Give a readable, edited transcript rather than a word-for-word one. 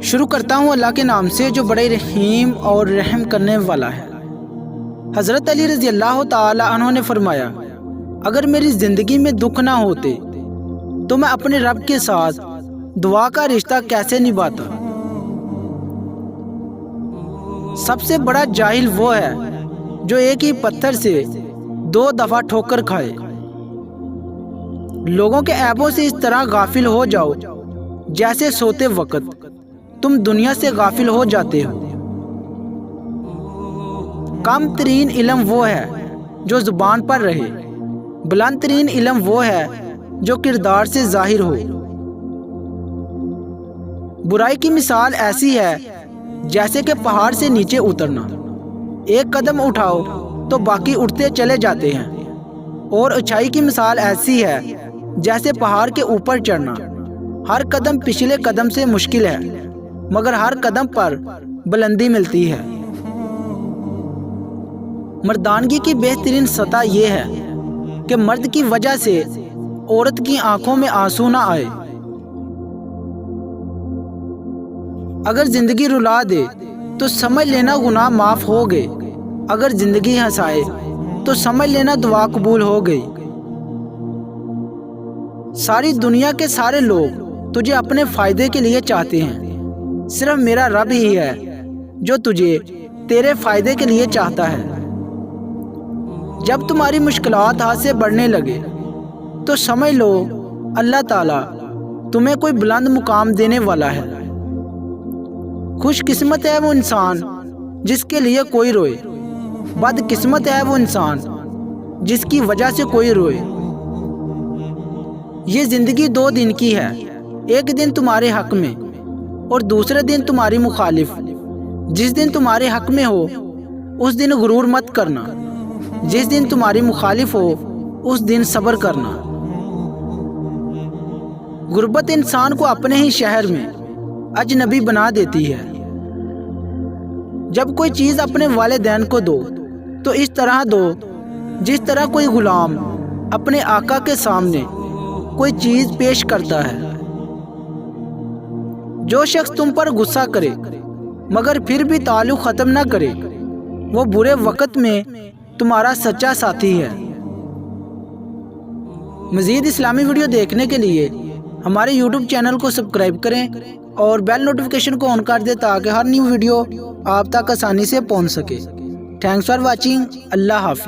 شروع کرتا ہوں اللہ کے نام سے جو بڑے رحیم اور رحم کرنے والا ہے۔ حضرت علی رضی اللہ تعالی عنہ نے فرمایا، اگر میری زندگی میں دکھ نہ ہوتے تو میں اپنے رب کے ساتھ دعا کا رشتہ کیسے نبھاتا۔ سب سے بڑا جاہل وہ ہے جو ایک ہی پتھر سے 2 دفعہ ٹھوکر کھائے۔ لوگوں کے عیبوں سے اس طرح غافل ہو جاؤ جیسے سوتے وقت تم دنیا سے غافل ہو جاتے ہو۔ کم ترین علم وہ ہے جو زبان پر رہے، بلند ترین علم وہ ہے جو کردار سے ظاہر ہو۔ برائی کی مثال ایسی ہے جیسے کہ پہاڑ سے نیچے اترنا، ایک قدم اٹھاؤ تو باقی اٹھتے چلے جاتے ہیں، اور اچھائی کی مثال ایسی ہے جیسے پہاڑ کے اوپر چڑھنا، ہر قدم پچھلے قدم سے مشکل ہے مگر ہر قدم پر بلندی ملتی ہے۔ مردانگی کی بہترین سطح یہ ہے کہ مرد کی وجہ سے عورت کی آنکھوں میں آنسو نہ آئے۔ اگر زندگی رلا دے تو سمجھ لینا گناہ معاف ہو گئے، اگر زندگی ہنسائے تو سمجھ لینا دعا قبول ہو گئی۔ ساری دنیا کے سارے لوگ تجھے اپنے فائدے کے لیے چاہتے ہیں، صرف میرا رب ہی ہے جو تجھے تیرے فائدے کے لیے چاہتا ہے۔ جب تمہاری مشکلات ہاتھ سے بڑھنے لگے تو سمجھ لو اللہ تعالیٰ تمہیں کوئی بلند مقام دینے والا ہے۔ خوش قسمت ہے وہ انسان جس کے لیے کوئی روئے، بد قسمت ہے وہ انسان جس کی وجہ سے کوئی روئے۔ یہ زندگی 2 دن کی ہے، ایک دن تمہارے حق میں اور دوسرے دن تمہاری مخالف۔ جس دن تمہارے حق میں ہو اس دن غرور مت کرنا، جس دن تمہاری مخالف ہو اس دن صبر کرنا۔ غربت انسان کو اپنے ہی شہر میں اجنبی بنا دیتی ہے۔ جب کوئی چیز اپنے والدین کو دو تو اس طرح دو جس طرح کوئی غلام اپنے آقا کے سامنے کوئی چیز پیش کرتا ہے۔ جو شخص تم پر غصہ کرے مگر پھر بھی تعلق ختم نہ کرے وہ برے وقت میں تمہارا سچا ساتھی ہے۔ مزید اسلامی ویڈیو دیکھنے کے لیے ہمارے یوٹیوب چینل کو سبسکرائب کریں اور بیل نوٹیفیکیشن کو آن کر دیں تاکہ ہر نیو ویڈیو آپ تک آسانی سے پہنچ سکے۔ Thanks for watching. اللہ حافظ۔